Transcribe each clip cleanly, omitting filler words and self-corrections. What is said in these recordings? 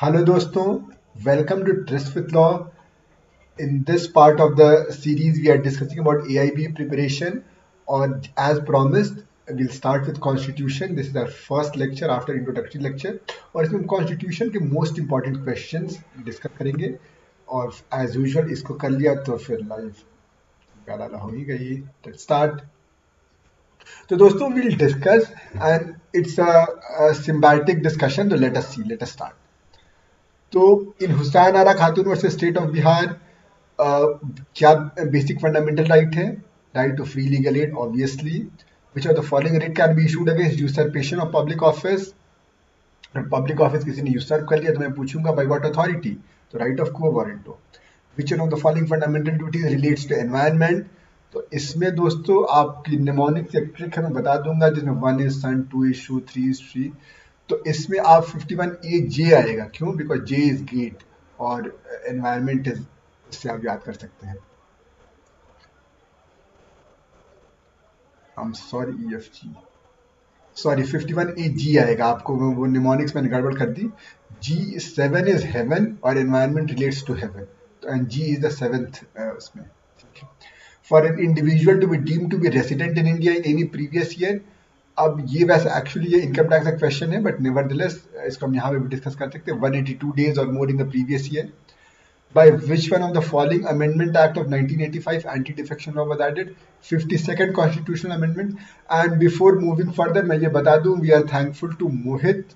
Hello दोस्तों, welcome to Tryst with Law. In this part of the series, we are discussing about AIB preparation. And as promised, we'll start with Constitution. This is our first lecture after introductory lecture. और इसमें हम Constitution के most important questions discuss करेंगे. और as usual इसको कर लिया तो फिर live गाला हो ही गई. Let's start. तो दोस्तों we'll discuss and it's a symbiotic discussion. So let us see. Let us start. तो इन हुसैन आरा खातून वर्सेस स्टेट ऑफ बिहार क्या बेसिक फंडामेंटल राइट है? Right to free legal aid obviously. Which of the following writ can be issued against usurpation of public office. Public office किसी ने usurp कर लिया तो मैं पूछूंगा बाय व्हाट अथॉरिटी? तो right of quo warranto. Which of the following fundamental duties relates to environment? तो इसमें दोस्तों आपकी निमोनिक से ट्रिक है मैं बता दूंगा, जिसमें 1 is sun, 2 is shoe, 3 is tree. तो इसमें आप 51A जे आएगा. क्यों? बिकॉज जे इज गेट और एनवायरमेंट इज, इससे आप याद कर सकते हैं. I am sorry, EFG sorry 51A G आएगा. आपको वो निमोनिक्स मैंने गड़बड़ कर दी. G7 इज हेवन और एनवायरमेंट रिलेट्स टू हेवन. तो and G is the seventh उसमें. For an individual to be deem to B resident in India in any previous year. अब ये वैसे एक्चुअली ये इनकम टैक्स का क्वेश्चन है, but nevertheless इसको हम यहाँ पे भी डिस्कस कर सकते हैं. 182 डेज और more in the previous year. By which one of the following Amendment Act of 1985 anti-defection law was added? 52nd constitutional amendment. And before moving further, मैं ये बता दूं, we are thankful to Mohit.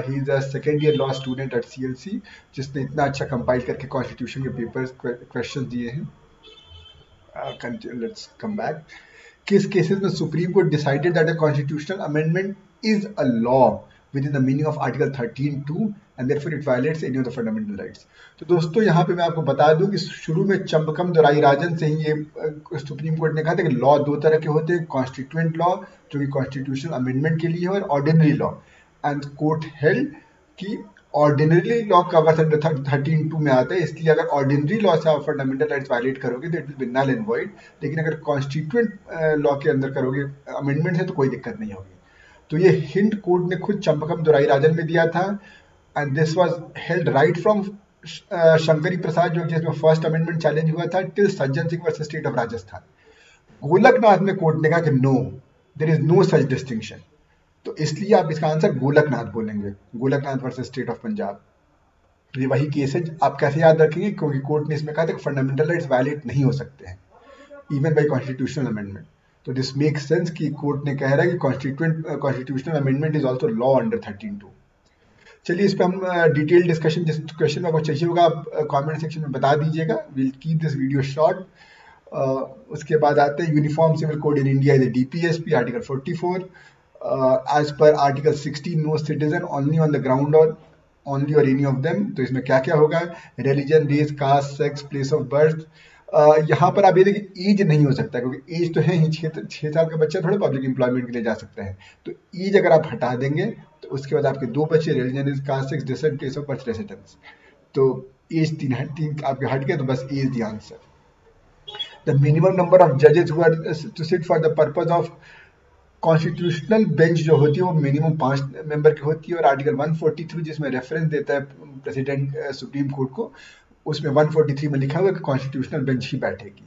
He is a second year law student at CLC, जिसने इतना अच्छा compile करके constitution के papers questions दिए हैं. Let's come back. किस केसेस में supreme court decided that a constitutional amendment is a law within the meaning of Article 13(2) and therefore it violates any of the fundamental rights. तो दोस्तों यहाँ पे मैं आपको बता दूं कि शुरू में चंबकम दोराई राजन से ही ये सुप्रीम कोर्ट ने कहा था कि लॉ दो तरह के होते हैं, कॉन्स्टिट्यूएंट लॉ जो कि कॉन्स्टिट्यूशनल अमेंडमेंट के लिए है और ordinary law. And court held कि ऑर्डिनरी लॉ कवर्स अंडर 13(2) में आता है. इसलिए अगर ऑर्डिनरी लॉ से आप फंडामेंटल राइट्स वायलेट करोगे तो it will be null and void. लेकिन अगर कॉन्स्टिट्यूएंट लॉ के अंदर करोगे अमेंडमेंट है तो कोई दिक्कत नहीं होगी. तो ये हिंट कोर्ट ने खुद चंबकम दोराई राजन में दिया था. And this was held right from Shankari Prasad जो जिसमें फर्स्ट अमेंडमेंट चैलेंज हुआ था till Sajjan Singh versus state of Rajasthan. Golaknath में कोर्ट ने कहा कि no, there is no such distinction. तो इसलिए आप इसका आंसर गोलकनाथ बोलेंगे, Golaknath versus state of Punjab. ये वही केस है. आप कैसे याद रखेंगे? क्योंकि कोर्ट ने इसमें कहा था कि फंडामेंटल राइट्स वायलेट नहीं हो सकते हैं इवन बाय कॉन्स्टिट्यूशनल अमेंडमेंट. तो दिस मेक्स सेंस कि कोर्ट ने कह रहा है कि constitutional amendment is also law under 13(2). चलिए इस पर हम डिटेल डिस्कशन, जिस क्वेश्चन में आपको चाहिए होगा आप कमेंट सेक्शन में बता दीजिएगा. Will keep this video short. उसके बाद आते हैं uniform civil code in India is DPSP article 44. As per article 16 no citizen only on the ground और only or any of them. तो इसमें क्या क्या होगा? Religion, race, caste, sex, place of birth. यहाँ पर आप ये देखिए एज नहीं हो सकता क्योंकि एज तो है ही, 6 साल का बच्चा थोड़ा पब्लिक एम्प्लॉयमेंट के लिए जा सकता है. तो एज अगर आप हटा देंगे तो उसके बाद आपके 2 बच्चे religion is caste, sex, descent, place of birth, residence. तो एज 3 आपके हट गए तो बस as the answer. The minimum number of जजेस who are to sit for the purpose of constitutional bench जो होती है वो मिनिमम 5 मेंबर की होती है. और आर्टिकल 143 जिसमें रेफरेंस देता है प्रेसिडेंट सुप्रीम कोर्ट को, उसमें 143 में लिखा हुआ है कि कॉन्स्टिट्यूशनल बेंच ही बैठेगी.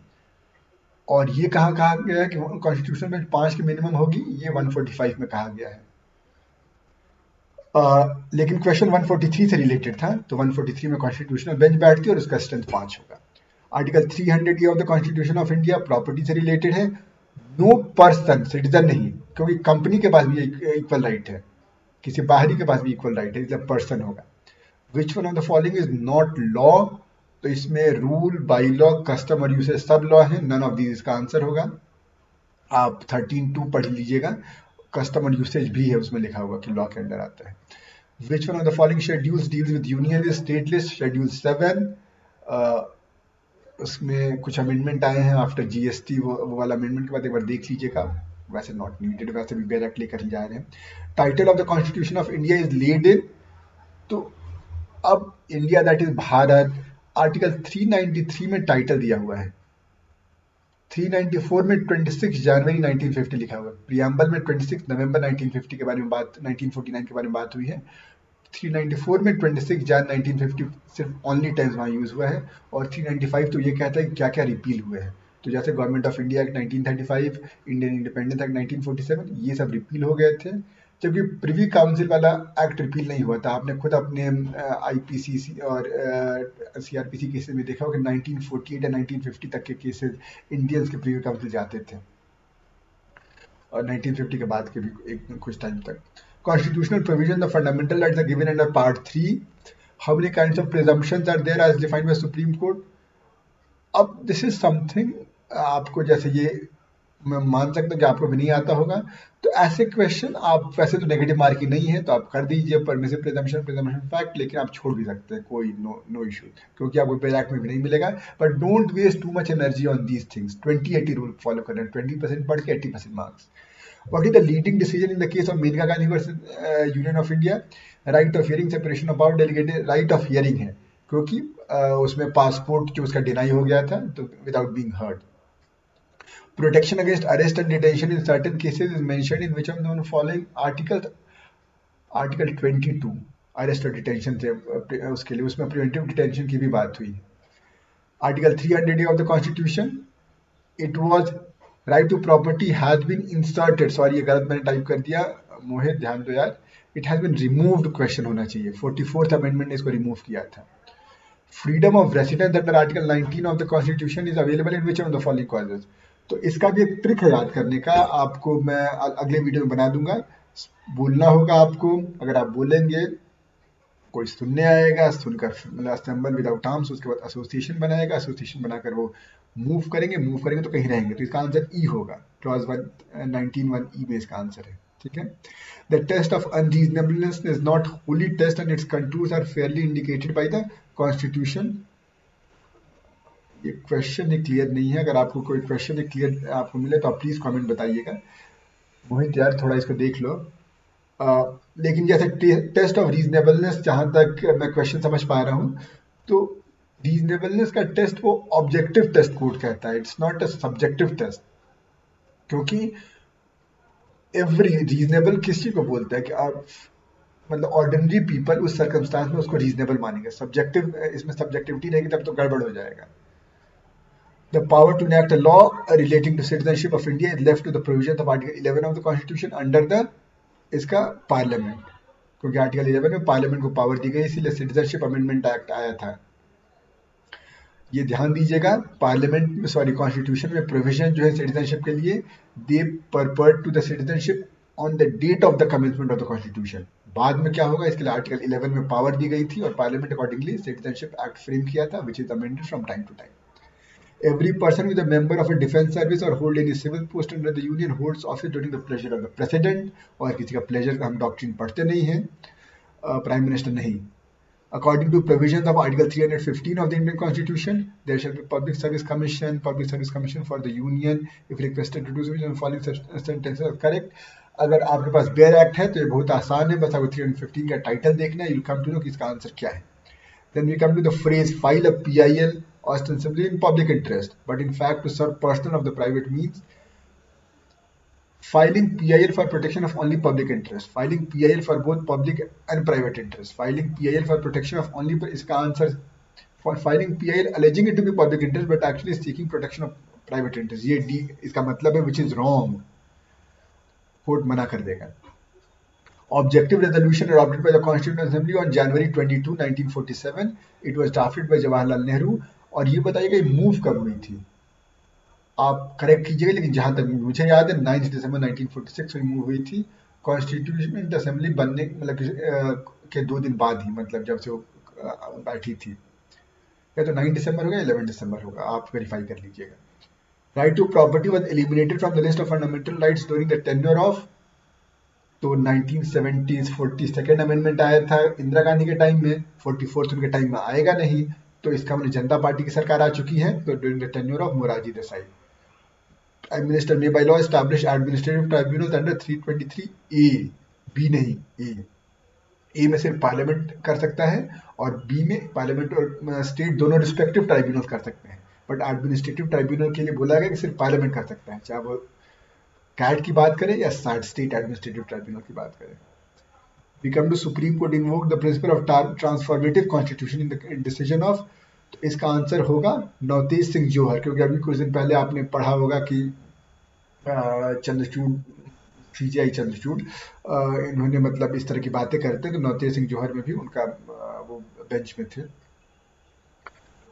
और ये कहा गया है कि कॉन्स्टिट्यूशनल बेंच 5 की मिनिमम होगी, ये 145 में कहा गया है. लेकिन क्वेश्चन 143 से रिलेटेड था तो 143 में कॉन्स्टिट्यूशनल बेंच बैठती है और उसका स्ट्रेंथ 5 होगा. Article 300 of the constitution of India property से रिलेटेड है. नो पर्सन, सिटीजन नहीं, क्योंकि कंपनी के पास भी इक्वल राइट है, किसी बाहरी के पास भी इक्वल राइट है, इसलिए पर्सन होगा. विच one of the following is not law? तो इसमें रूल, बाई लॉ, कस्टम और यूसेज सब लॉ है. नन ऑफ दीज इसका आंसर होगा. आप 13(2) पढ़ लीजिएगा, कस्टम और यूसेज भी है उसमें लिखा हुआ कि लॉ के अंदर आता है. विच one of the following schedules deals with union is state list? Schedule 7. उसमें कुछ अमेंडमेंट आए हैं आफ्टर GST, वो वाला अमेंडमेंट के बाद एक बार देख लीजिएगा. वैसे नॉट नीडेड, वैसे भी डायरेक्टली कर जा रहे हैं. Title of the constitution of India is laid in. तो अब India that is Bharat, article 393 में टाइटल दिया हुआ है. 394 में 26 जनवरी 1950 लिखा हुआ है. प्रियम्बल में 26 नवंबर 1950 के बारे में बात, 1949 के बारे में बात हुई है. 394 में 26 जैन 1950 सिर्फ ओनली टाइम्स वहाँ यूज़ हुआ है, और 395 तो ये कहता है कि क्या क्या रिपील हुए हैं। तो जैसे government of India act 1935, Indian independence act 1947, ये सब रिपील हो गए थे, जबकि प्रिवी काउंसिल वाला एक्ट रिपील नहीं हुआ था। आपने खुद अपने आईपीसीसी और सीआरपीसी केसेस में देखा होगा कि 1948 या 1950 तक के केसेस इंडियंस के प्रिवी काउंसिल जाते थे, और 1950 के बाद के भी एक कुछ टाइम तक। Constitutional provision, the fundamental rights are given under Part 3. How many kinds of presumptions are there as defined by Supreme Court? अब this is something आपको, जैसे ये मैं मान सकता हूँ कि आपको भी नहीं आता होगा, तो ऐसे क्वेश्चन आप, वैसे तो नेगेटिव मार्किंग नहीं है तो आप कर दीजिए परमिसिव प्रिजम्पशन, प्रिजम्पशन फैक्ट, लेकिन आप छोड़ भी सकते हैं, कोई नो इशू, क्योंकि आपको पेड एक्ट में भी नहीं मिलेगा। But don't waste too much energy on these things. 20-80 rule follow करें, 20% पढ़ के 80% marks. What is the leading decision in the case of Maneka Gandhi versus Union of India? Right of hearing, separation of power, delegated right of hearing है, क्योंकि उसमें passport जो उसका deny हो गया था, तो without being heard. Protection against arrest and detention in certain cases is mentioned in which of the following articles? Article 22 arrest और डिटेंशन थे उसके लिए, उसमें प्रिवेंटिव डिटेंशन की भी बात हुई। Article 300A of the Constitution, it was right to property has been inserted, sorry ये गलत मैंने टाइप कर दिया, मोहित ध्यान दो यार, it has been removed question होना चाहिए, 44th अमेंडमेंट ने इसको रिमूव किया था। Freedom of residence under article 19 of the constitution is available in which of the following causes. तो इसका भी एक ट्रिक है याद करने का, आपको मैं अगले वीडियो में बना दूंगा। बोलना होगा आपको, अगर आप बोलेंगे कोई सुनने आएगा, सुनकर मतलब असेंबल विदाउट आर्म्स, उसके बाद एसोसिएशन बनाएगा, एसोसिएशन बनाकर वो मूव करेंगे तो कहीं रहेंगे, तो इसका आंसर ई होगा। क्लॉज 19(1) में इसका आंसर है, ठीक है। The test of unreasonableness is not holy test and its contours are fairly indicated by the constitution. ये क्वेश्चन ही क्लियर नहीं है, अगर आपको कोई क्वेश्चन क्लियर आपको मिले तो आप प्लीज कमेंट बताइएगा। मोहित यार थोड़ा इसको देख लो। लेकिन जैसे टेस्ट ऑफ रीजनेबलनेस, जहां तक मैं क्वेश्चन समझ पा रहा हूं, तो रीजनेबलनेस का टेस्ट वो ऑब्जेक्टिव टेस्ट कोड कहता है, it's not a subjective test, क्योंकि एवरी रीजनेबल किस चीज को बोलता है कि आप मतलब ऑर्डिनरी पीपल उस सर्कमस्टांस में उसको रीजनेबल मानेंगे। सब्जेक्टिव, इसमें सब्जेक्टिविटी रहेगी तब तो गड़बड़ हो जाएगा। The power to enact a law relating to citizenship of India is left to the provisions of Article 11 of the Constitution under the इसका पार्लियामेंट, क्योंकि आर्टिकल 11 में पार्लियामेंट को पावर दी गई, इसीलिए सिटीजनशिप अमेंडमेंट एक्ट आया था। ये ध्यान दीजिएगा, पार्लियामेंट में सॉरी कॉन्स्टिट्यूशन में प्रोविजन जो है सिटीजनशिप के लिए, they purport to the citizenship on the date of the commencement of the constitution. बाद में क्या होगा, इसके लिए आर्टिकल 11 में पावर दी गई थी और parliament accordingly citizenship act frame किया था, which is amended from time to time. Every person with a member of a defense service or hold any civil post under the union holds office during the pleasure of the president, और किसी का pleasure का हम doctrine पढ़ते नहीं हैं, prime minister नहीं। According to provisions of Article 315 of the Indian Constitution, there shall be public service commission for the union if requested to do so in following sentences are correct। अगर आपके पास bare act है तो ये बहुत आसान है, बस आपको 315 का टाइटल देखना है, you'll come to know कि इसका आंसर क्या है। Then we come to the phrase file a PIL ostensibly in public interest, but in fact to serve personal of the private means. Filing PIL for protection of only public interest, filing PIL for both public and private interest, filing PIL for protection of only, इसका answer for filing PIL alleging it to be public interest but actually seeking protection of private interest, ये D इसका मतलब है which is wrong, court मना कर देगा। Objective resolution adopted by the Constituent Assembly on January 22, 1947. It was drafted by Jawaharlal Nehru। और ये बताइएगा मूव कब हुई थी, आप करेक्ट कीजिएगा, लेकिन जहां तक मुझे याद है 9 दिसंबर 1946 में मूव हुई थी। कॉन्स्टिट्यूशनल असेंबली बनने मतलब के 2 दिन बाद ही, मतलब जब से वो बैठी थी, या तो 9 दिसंबर होगा 11 दिसंबर होगा, आप वेरीफाई कर लीजिएगा। Right to property was eliminated from the list of fundamental rights during the tenure of, तो 1970s 42nd अमेंडमेंट आया था इंदिरा गांधी के टाइम में, 44th उनके टाइम में आएगा नहीं, तो इसका मतलब जनता पार्टी की सरकार आ चुकी है, तो during the tenure of Morarji Desai. Prime minister may by law establish administrative tribunals under 323A, B नहीं ए में सिर्फ पार्लियामेंट कर सकता है और बी में पार्लियामेंट और स्टेट दोनों रिस्पेक्टिव ट्राइब्यूनल कर सकते हैं, बट एडमिनिस्ट्रेटिव ट्राइब्यूनल के लिए बोला गया कि सिर्फ पार्लियामेंट कर सकता है, चाहे वो कैट की बात करें या स्टेट एडमिनिस्ट्रेटिव ट्राइब्यूनल की बात करें। We come to Supreme Court invoke the principle of transformative constitution in the decision of, तो इसका आंसर होगा नवतेज सिंह जौहर, क्योंकि अभी कुछ दिन पहले आपने पढ़ा होगा कि चंद्रचूड़, सीजीआई चंद्रचूड़, इन्होंने मतलब इस तरह की बातें करते हैं, तो नवतेज सिंह जौहर में भी उनका वो बेंच में थे।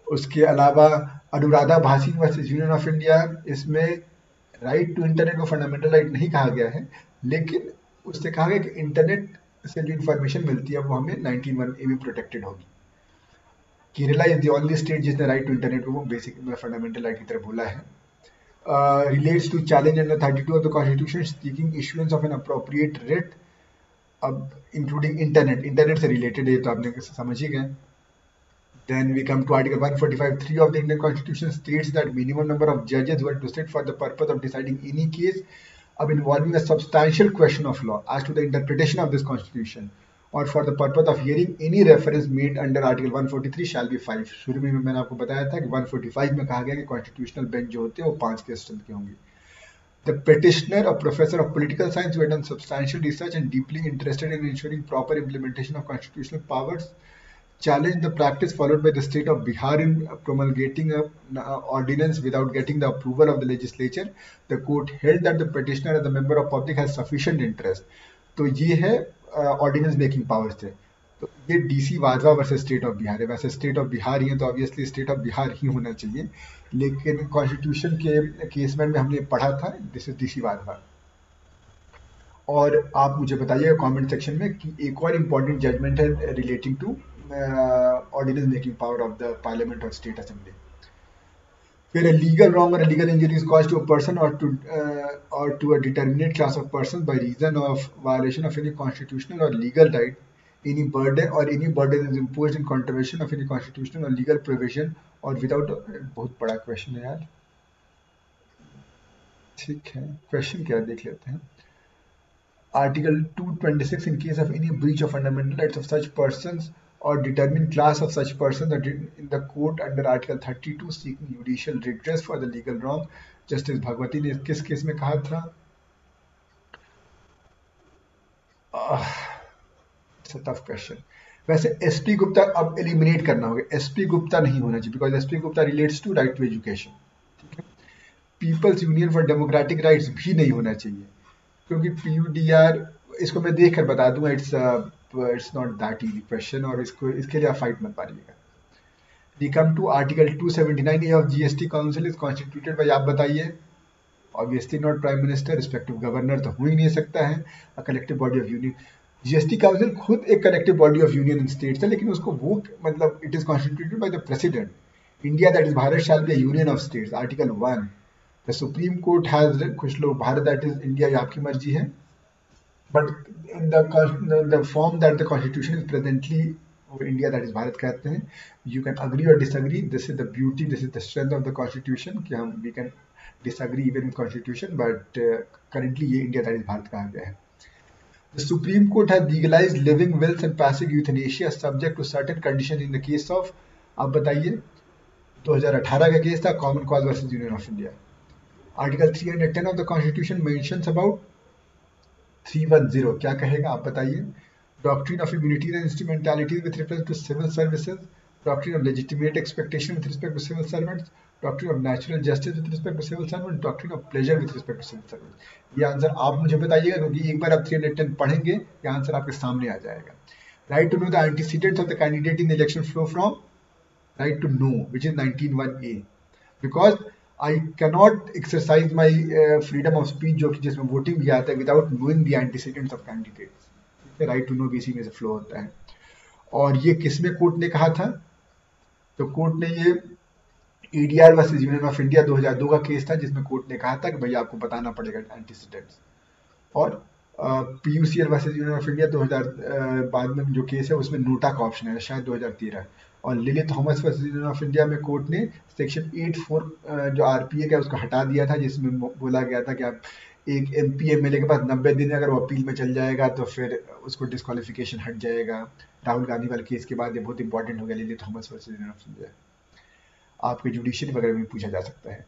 उसके अलावा Anuradha Bhasin versus union of India, इसमें राइट टू इंटरनेट को फंडामेंटल राइट नहीं कहा गया है, लेकिन उससे कहा गया कि इंटरनेट से जो इन्फॉर्मेशन मिलती है वो हमें 19(1) में प्रोटेक्टेड होगी। Kerala is the only state जिसने राइट टू इंटरनेट को बेसिक फंडामेंटल राइट की तरह बोला है। Relates to challenge under 32 of the Constitution seeking issuance of an appropriate writ, अब including इंटरनेट से रिलेटेड है, तो आपने समझ ही गए। Then we come to Article 145(3) of the Indian Constitution states that minimum number of judges were to sit for the purpose of deciding any case of involving a substantial question of law as to the interpretation of this Constitution, or for the purpose of hearing any reference made under Article 143 shall be 5। शुरू में मैंने आपको बताया था कि 145 में कहा गया कि कॉन्स्टिट्यूशनल बेंच जो होते हैं वो 5 के स्ट्रेंथ के होंगे। The petitioner, a professor of political science who had done substantial research and deeply interested in ensuring proper implementation of constitutional powers, challenged the practice followed by the state of Bihar in promulgating an ordinance without getting the approval of the legislature. The court held that the petitioner as a member of public has sufficient interest. तो ये है ordinance making powers थे। तो ये DC Wadhwa versus state of Bihar है। वैसे state of Bihar ही है तो ऑब्वियसली स्टेट ऑफ बिहार ही होना चाहिए, लेकिन कॉन्स्टिट्यूशन के केसमेंट में हमने पढ़ा था दिस इज डीसी वाधवा। और आप मुझे बताइएगा कमेंट सेक्शन में कि एक और इम्पॉर्टेंट जजमेंट है relating to ordinance making power of the parliament or state assembly, where a legal wrong or a legal injury is caused to a person or to a determinate class of persons by reason of violation of any constitutional or legal right, any burden is imposed in contravention of any constitutional or legal provision or without बहुत बड़ा question है यार, ठीक है question क्या देख लेते हैं। Article 226 in case of any breach of fundamental rights of such persons or determined class of such persons in the court under Article 32 seeking judicial redress for the legal wrong। Justice Bhagwati ने किस case में कहा था? Tough question. वैसे SP Gupta अब eliminate करना होगा, SP Gupta नहीं होना चाहिए because SP Gupta relates to right to education, ठीक है। People's union for democratic rights भी नहीं होना चाहिए क्योंकि पीयूडीआर, इसको मैं देख कर बता दूंगा, it's not that easy question और इसके लिए आप फाइट मत पारिएगा। We come to article 279A of GST council is constituted by, आप बताइए। Obviously not prime minister, respective governor तो हो ही नहीं सकता है। A collective body of union, GST council खुद एक collective body of union in states है, लेकिन उसको वो मतलब it is constituted by the president. India that is Bharat shall be a union of states, article 1। The supreme court has, कुछ लोग Bharat that is India, ये आपकी मर्जी है, but in the form that the constitution is presently India that is Bharat कहते हैं, you can agree or disagree, this is the beauty, this is the strength of the constitution कि हम we can disagree even with constitution, but currently ये India that is Bharat कहा गया है। The Supreme Court has legalized living wills and passive euthanasia subject to certain conditions in the case of, आप बताइए, 2018 का case था common cause versus union of India. Article 310 of the constitution mentions about 310 क्या कहेगा आप बताइए। Doctrine of immunities and instrumentalities with respect to civil services, doctrine of legitimate expectation with respect to civil servants, doctrine of natural justice with respect to civil servant, doctrine of pleasure with respect to civil servant. ये answer आप मुझे बताइएगा क्योंकि एक बार आप 310 पढ़ेंगे ये answer आपके सामने आ जाएगा। Right to know the antecedents of the candidate in the election flow from, right to know which is 19(1)A, because I cannot exercise my freedom of speech जो कि जिसमें वोटिंग भी आता है without knowing the antecedents of candidates, ठीक है। Right to no भी इसी में से फ्लो होता है। और ये किसमें कोर्ट ने कहा था? तो कोर्ट ने ये EDR versus union of India 2002 का केस था जिसमें कोर्ट ने कहा था कि भैया आपको बताना पड़ेगा एंटीसीडेंट्स। और PUCL versus union of India 2000 बाद में जो केस है उसमें नोटा का ऑप्शन है, शायद 2013। और lily Thomas versus union of India में कोर्ट ने सेक्शन 84 जो आरपीए का उसको हटा दिया था, जिसमें बोला गया था कि आप एक एमपी एमएलए के पास 90 दिन अगर वो अपील में चल जाएगा तो फिर उसको डिस्क्वालिफिकेशन हट जाएगा। राहुल गांधी वाले केस के बाद ये बहुत इंपॉर्टेंट हो गया, Lily Thomas versus union of India. आपके जुडिशरी वगैरह में पूछा जा सकता है।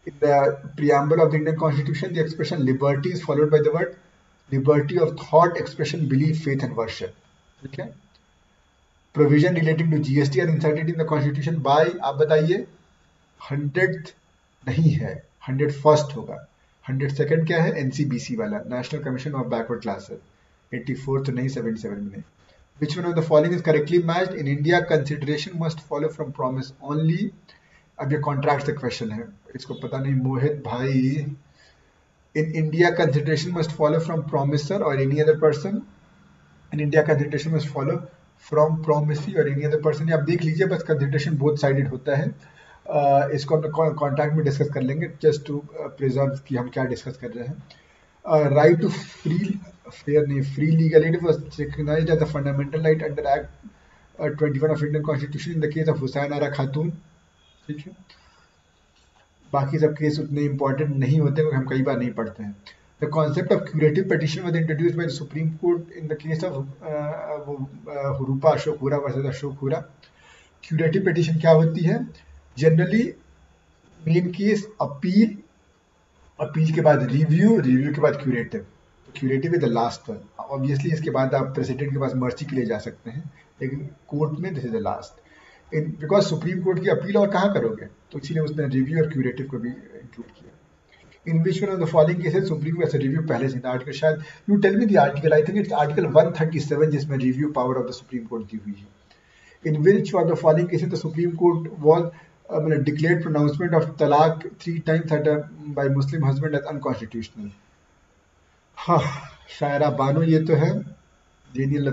In the preamble of the Indian constitution the expression liberty is followed by the word liberty of thought, expression, belief, faith and worship, ठीक है। Provision relating to GST are inserted in the constitution by, आप बताइए, 100th नहीं है, 101st होगा। 102nd क्या है, NCBC वाला, national commission of backward classes, 84th नहीं, 77 में नहीं। Which one of the following is correctly matched? In India, consideration must follow from promise only. अब ये कॉन्ट्रैक्ट से क्वेश्चन है, इसको पता नहीं मोहित भाई। In India, consideration must follow from promisor or any other person. In India, consideration must follow from promisee or any other person. आप देख लीजिए, बस consideration both sided होता है। इसको हम कॉन्ट्रैक्ट में डिस्कस कर लेंगे, जस्ट टू प्रिजर्व कि हम क्या डिस्कस कर रहे हैं। Right to free legal aid was recognized as a fundamental right under Act 21 of Indian Constitution in the case of Hussain Ara Khatun, ठीक है। बाकी सब केस उतने इंपॉर्टेंट नहीं होते क्योंकि हम कई बार नहीं पढ़ते हैं। The concept of curative petition was introduced by the Supreme Court in the case of Hurupa Ashok Hura versus Ashok Hura. Curative petition क्या होती है? Generally main case appeal, appeal के बाद रिव्यू, रिव्यू के बाद curative. Curative is the last one. Obviously इसके बाद आप प्रेसिडेंट के पास मर्जी के लिए जा सकते हैं, लेकिन कोर्ट में this is the last. In because supreme court की अपील और कहाँ करोगे, तो इसीलिए उसने रिव्यू और क्यूरेटिव को भी इंक्लूड किया। In which one of the following cases supreme court review पहले से आर्टिकल, शायद you tell me the article, I think it's article 137 जिसमें review power of the supreme court दी हुई है। In which of the following cases the supreme court was declared pronouncement of talaq 3 times by Muslim husband as unconstitutional. हाँ, शायरा बानो ये तो है, genial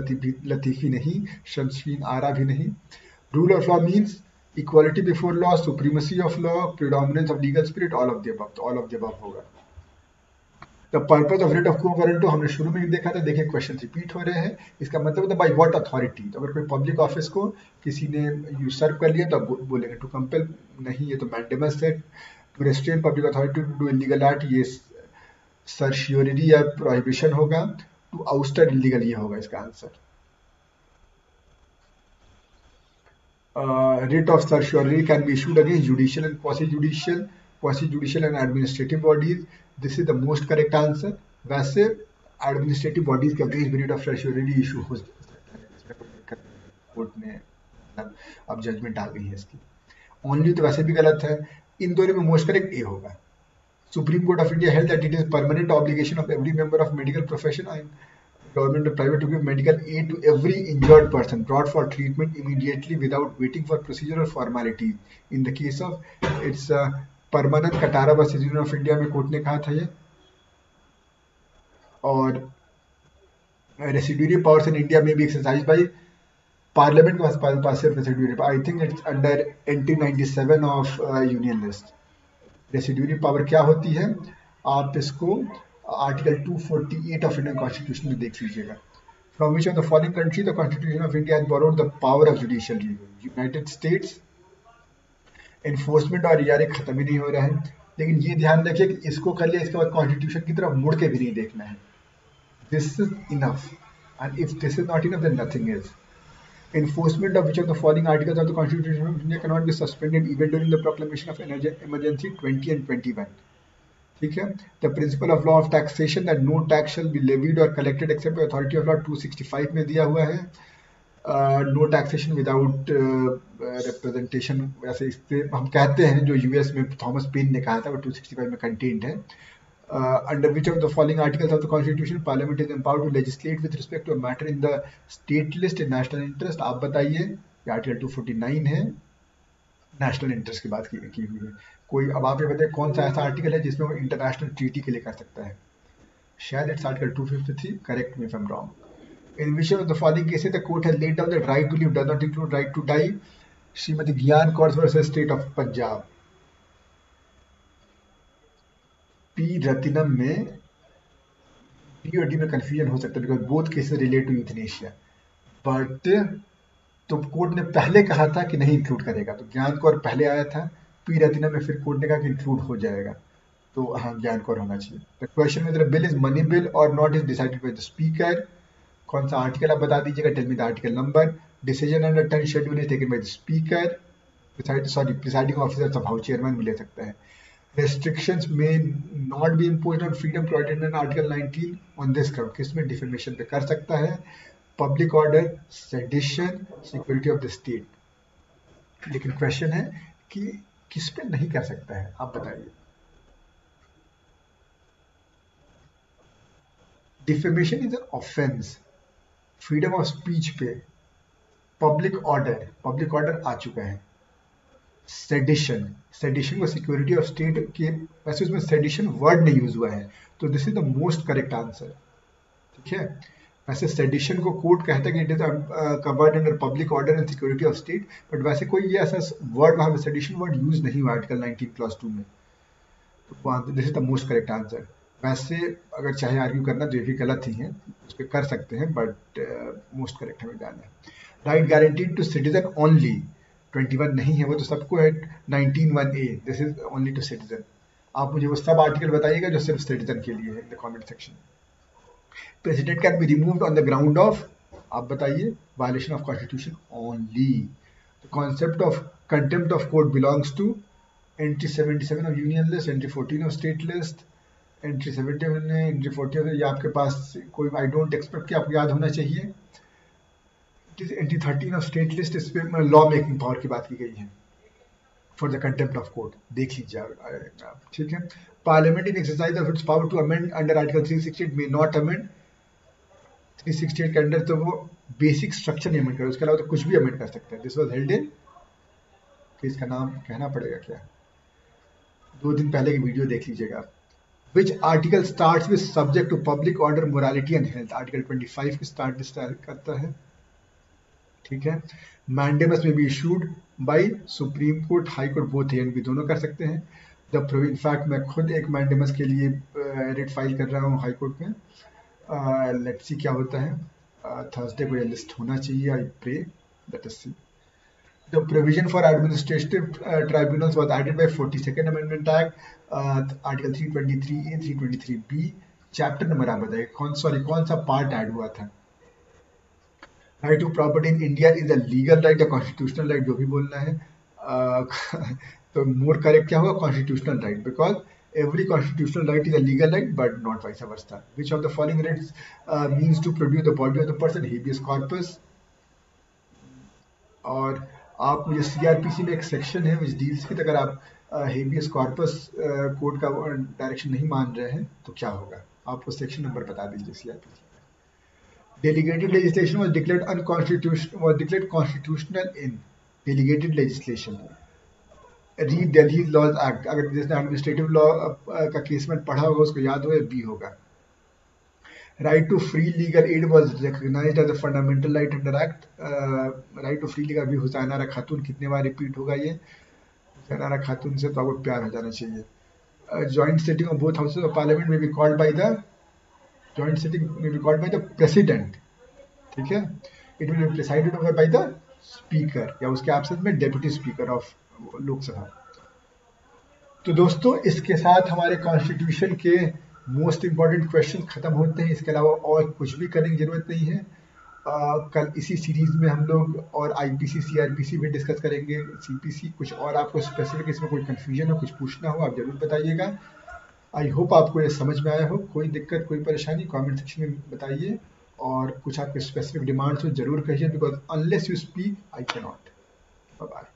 लतीफ़ी नहीं, शमशीन आरा भी नहीं। Rule of law means equality before law, supremacy of law, predominance of legal spirit, all of the above, तो all of the above होगा। The purpose of rate of को वारंटो हमने शुरू में ही देखा था, देखिए क्वेश्चन रिपीट हो रहे हैं। इसका मतलब होता है बाय व्हाट अथॉरिटी, तो अगर कोई पब्लिक ऑफिस को किसी ने यूसर्व कर लिया तो आप बोलेंगे टू कंपेल, नहीं ये तो मैंडेमस है। To restrain public authority to do illegal act, ये सर्शियोरिटी या प्रोहिबिशन होगा। टू आउस्टर इलीगल, ये होगा इसका answer. writ of certiorari can be issued against judicial and quasi-judicial and administrative bodies. This is the most correct answer. वैसे administrative bodies के against writ of certiorari issue हो सकता है, court ने अब जजमेंट आ गई है इसकी। ओनली तो वैसे भी गलत है। इन दोनों में मोस्ट करेक्ट ए होगा। Supreme Court of India held that it is permanent obligation of every member of medical profession and government and private to give medical aid to every injured person brought for treatment immediately without waiting for procedural formalities. In the case of it's permanent, Katara versus Union of India में court ने कहा था ये। और residuary powers in India में भी exercise by parliament के पास सिर्फ residuary, I think it's under NT 97 of union list. Residuary power क्या होती है, आप इसको आर्टिकल 248 ऑफ इंडियन कॉन्स्टिट्यूशन में देख लीजिएगा। From which of the following country the constitution of India has borrowed the power of judicial review? United states. Enforcement और ERA खत्म ही नहीं हो रहा है, लेकिन ये ध्यान रखिए कि इसको कर लिया, इसके बाद कॉन्स्टिट्यूशन की तरफ मुड़ के भी नहीं देखना है। This is enough, and if this is not enough then nothing is. Enforcement of which of the following articles of the Constitution of India cannot be suspended even during the proclamation of emergency 20 and 21. ठीक है। The principle of law of taxation that no tax shall be levied or collected except by authority of law 265 में दिया हुआ है। No taxation without representation, वैसे इससे हम कहते हैं, जो US में थॉमस पेन ने कहा था वो 265 में कंटेन्ड है। Under which of the following articles of the Constitution Parliament is empowered to legislate with respect to a matter in the state list in national interest? आप बताइए। ये आर्टिकल 249 है, नेशनल इंटरेस्ट की बात की हुई है। कोई अब आप ये बताइए कौन सा ऐसा आर्टिकल है जिसमें वो इंटरनेशनल ट्रीटी के लिए कर सकता है? शायद it's article 253, correct me if I am wrong. In which of the following cases the court has laid down that right to live does not include right to die? Shrimati Gian Kaur versus state of Punjab. P Rathinam में डी और डी में confusion हो सकता है because both cases relate to euthanasia, but तो court ने पहले कहा था कि नहीं इंक्लूड करेगा, तो ज्ञान कौर पहले आया था। पी रतिनम में फिर कोर्ट ने कहा कि इंक्लूड हो जाएगा, तो हाँ ज्ञान कौर होना चाहिए। The question with the bill is money bill और not is decided by the speaker. कौन सा आर्टिकल आप बता दीजिएगा, tell me the article number. Decision under 10 schedule is taken by the speaker, sorry presiding officer सब house chairman भी ले सकता है। restrictions may not be imposed on freedom provided in Article 19 on this ground. किसमें defamation पे कर सकता है? Public order, sedition, security of the state. लेकिन क्वेश्चन है कि किस पे नहीं कर सकता है, आप बताइए. Defamation is an offence. Freedom of speech पे पब्लिक ऑर्डर आ चुका है. सेडिशन को सिक्योरिटी ऑफ स्टेट के, वैसे उसमें सेडिशन वर्ड नहीं यूज हुआ है, तो this is the most correct answer. ठीक है, वैसे सेडिशन को कोर्ट कहता है कि it is covered under public order and security of state, but वैसे कोई ये ऐसा वर्ड वहां पे सेडिशन वर्ड यूज नहीं हुआ आर्टिकल 19 क्लॉज 2 में. तो this is the most correct answer. वैसे अगर चाहे आर्ग्यू करना तो ये भी गलत ही है, उस पर कर सकते हैं, बट मोस्ट करेक्ट हमें जाना है. Right guaranteed to citizen only, 21 नहीं है, वो तो सबको है. 19(1)(a), this is only to citizen. आप मुझे वो सब आर्टिकल बताइएगा जो सिर्फ सिटीजन के लिए है in the comment section. President can be removed on the ground of, आप बताइए, violation of constitution only. The concept of contempt of court belongs to entry 77 of union list, entry 14 of state list, entry 71 है, entry 40 है. ये आपके पास कोई, I don't expect कि आपको याद होना चाहिए. एंट्री 13 ऑफ स्टेट लिस्ट, इस पे लॉ मेकिंग पावर की बात की गई है for the contempt of court, देख लीजिए आप. ठीक है. Parliament in exercise of its power to amend under article 368 may not amend. 368 के अंडर तो वो बेसिक स्ट्रक्चर नहीं अमेंड कर, उसके अलावा तो कुछ भी अमेंड कर सकते हैं. दिस वाज हेल्ड इन, इसका नाम कहना पड़ेगा क्या, 2 दिन पहले की वीडियो देख लीजिएगा आप. Which article starts with subject to public order, morality and health? Article 25 की स्टार्ट करता है. ठीक है. Mandamus may be issued by supreme court, high court, both A and B, दोनों कर सकते हैं. इनफैक्ट मैं खुद एक मैंडेमस के लिए रिट फाइल कर रहा हूँ हाई कोर्ट में. लेट्स सी क्या होता है. थर्सडे को ये लिस्ट होना चाहिए. I pray, let us see. The provision for administrative tribunals was added by 42nd Amendment Act, Article 323A, 323B. Chapter number आप बताइए, कौन सा पार्ट ऐड हुआ था. Right to property in India is a legal right या constitutional right, जो भी बोलना है. तो मोर करेक्ट क्या होगा, constitutional right, because every constitutional right is a legal right but not vice versa. Which of the following rights means to produce the body of the person, habeas corpus. और आप मुझे CrPC में एक section है which deals with, अगर आप habeas corpus code का direction नहीं मान रहे हैं तो क्या होगा, आप वो सेक्शन नंबर बता दीजिए CrPC. Delegated legislation was declared unconstitutional, was declared constitutional in delegated legislation. Re Delhi laws act, अगर जिसने एडमिनिस्ट्रेटिव लॉ का केस में पढ़ा होगा उसको याद होगा, बी होगा. Right to free legal aid was recognised as a fundamental right under act. Right to free legal, अभी हुसैनारा खातून कितने बार रिपीट होगा ये, हुसैनारा खातून से तो आपको प्यार हो जाना चाहिए. Joint sitting of both houses of parliament में be called by the, joint sitting में be called by the president. ठीक है. It will be presided over by the speaker या उसके एब्सेंस में डेप्यूटी स्पीकर ऑफ लोकसभा. तो दोस्तों इसके साथ हमारे कॉन्स्टिट्यूशन के मोस्ट इंपॉर्टेंट क्वेश्चन खत्म होते हैं. इसके अलावा और कुछ भी करने की जरूरत नहीं है. कल इसी सीरीज में हम लोग और आईपीसी सीआरपीसी भी डिस्कस करेंगे, सीपीसी. कुछ और आपको स्पेसिफिक इसमें कोई कंफ्यूजन हो, कुछ पूछना हो, आप जरूर बताइएगा. आई होप आपको ये समझ में आया हो. कोई दिक्कत, कोई परेशानी कमेंट सेक्शन में बताइए, और कुछ आपके स्पेसिफिक डिमांड्स हो जरूर कहिए, because unless you speak I can not. Bye bye.